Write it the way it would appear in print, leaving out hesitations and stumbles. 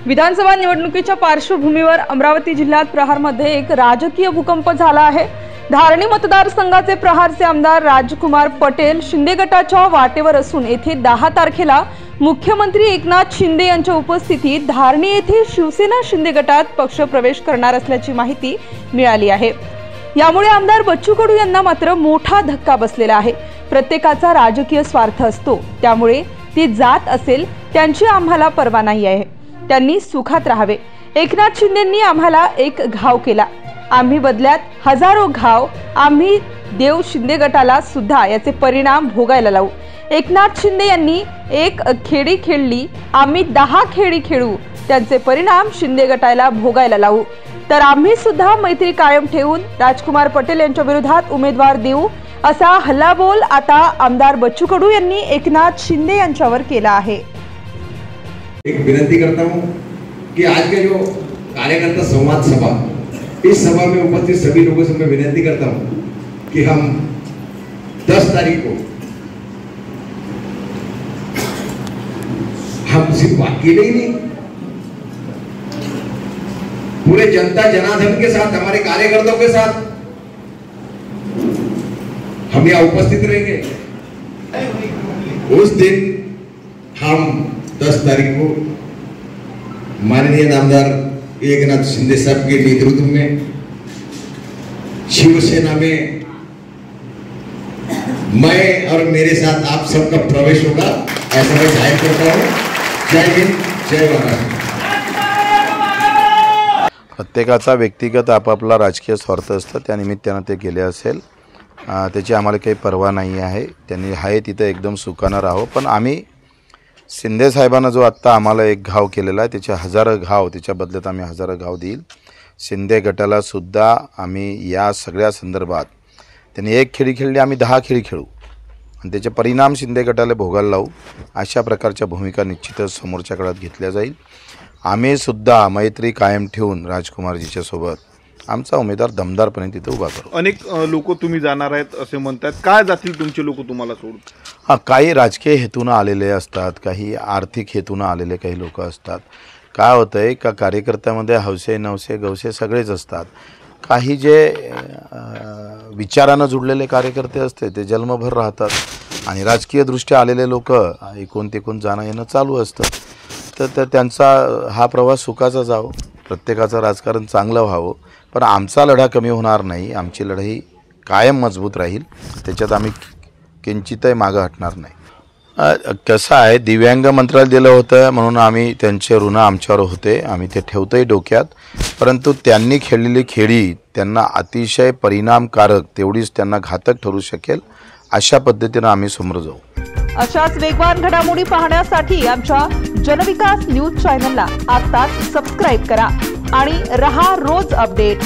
विधानसभा निवडणुकीच्या पार्श्वभूमीवर अमरावती जिल्ह्यात प्रहारमध्ये एक राजकीय भूकंप झाला आहे। धारणी मतदारसंघाचे प्रहारचे आमदार राजकुमार पटेल शिंदे गटाच्या वाटेवर असून येथे 10 तारखेला मुख्यमंत्री एकनाथ शिंदे यांच्या उपस्थितीत धारणी येथे शिवसेना शिंदे गटात पक्ष प्रवेश करणार असल्याची माहिती मिळाली आहे। यामुळे आमदार बच्चू कडू यांना मात्र मोठा धक्का बसलेला आहे। प्रत्येकाचा राजकीय स्वार्थ असतो, त्यामुळे ती जात असेल त्यांची आम्हाला पर्वा नाही आहे। त्यांनी सुखात राहावे। एकनाथ शिंदेंनी आम्हाला एक घाव केला, आम्ही बदल्यात हजारो घाव आम्ही देव शिंदे गटाला सुद्धा याचे परिणाम भोगायला लावू। एकनाथ शिंदे यांनी एक खेळी खेळली, आम्ही 10 खेळी खेळू, त्यांचे परिणाम शिंदे गटाला भोगायला लावू। तर आम्ही सुद्धा मैत्री कायम ठेवून राजकुमार पटेल यांच्या विरोधात उमेदवार देऊ, असा हल्लाबोल आता आमदार बच्चू कडू यांनी एकनाथ शिंदे यांच्यावर केला आहे। एक विनती करता हूं कि आज के जो कार्यकर्ता संवाद सभा, इस सभा में उपस्थित सभी लोगों से मैं विनती करता हूं कि हम 10 तारीख को हम सिर्फ अकेले ही नहीं, पूरे जनता जनार्दन के साथ, हमारे कार्यकर्ताओं के साथ हम यहाँ उपस्थित रहेंगे। उस दिन हम 10 तारीख को माननीय नामदार एकनाथ शिंदे साहब के नेतृत्व में शिवसेना में मैं और मेरे साथ आप सबका प्रवेश होगा, ऐसा मैं जाहिर करता हूं। जय हिंद, जय महाराष्ट्र। प्रत्येकाचा व्यक्तिगत आपापला राजकीय स्वार्थ असतो, त्या निमित्ताने ते गेले असेल, त्याची आम्हाला काही पर्वा नाही आहे। त्यांनी आहे तिथे एकदम सुखानं राहो। पण आम्ही शिंदे साहेबांना जो आत्ता आम्हाला एक घाव केलेला आहे, त्याचे हजारो घाव, त्याच्या बदल्यात आम्ही हजारो घाव देईल। शिंदे गटाला सुद्धा आम्ही या सगळ्या संदर्भात, त्यांनी एक खेळी खेळली, आम्ही 10 खेळी खेळू आणि त्याचे परिणाम शिंदे गटाला भोगायला लावू, अशा प्रकारच्या भूमिका निश्चितच समोरच्या काळात घेतल्या जाईल। आम्ही सुद्धा मैत्री कायम ठेवून राजकुमारजीच्या सोबत आमचा उमेदवार दमदारपणे तिथे उभा करू। अनेक लोक तुम्ही जाणार आहेत असे म्हणतात, काय जातील तुमचे लोक तुम्हाला सोडून? हां, काही राजकीय हेतून आलेले असतात, काही आर्थिक हेतून आलेले काही लोक असतात। काय होतं आहे का, कार्यकर्त्यामध्ये हौसे नवसे गवसे सगळेच असतात। काही जे विचारानं जुडलेले कार्यकर्ते असते ते जन्मभर राहतात आणि राजकीयदृष्ट्या आलेले लोक एकूण तिकून जाणं येणं चालू असतं। तर त्यांचा हा प्रवास सुखाचा जावो, प्रत्येकाचं राजकारण चांगलं व्हावं, पण आमचा लढा कमी होणार नाही। आमची लढाई कायम मजबूत राहील, त्याच्यात आम्ही किंचितही मागं हटणार नाही। कसं आहे, दिव्यांग मंत्रालय दिलं होतं म्हणून आम्ही त्यांचे ऋण आमच्यावर होते, आम्ही ते ठेवतोय डोक्यात। परंतु त्यांनी खेळलेली खेळी त्यांना अतिशय परिणामकारक, तेवढीच त्यांना घातक ठरू शकेल, अशा पद्धतीनं आम्ही समोर जाऊ। अशाच वेगवान घडामोडी पाहण्यासाठी आमच्या जनविकास न्यूज चॅनलला आताच सबस्क्राइब करा आणि रहा रोज अपडेट।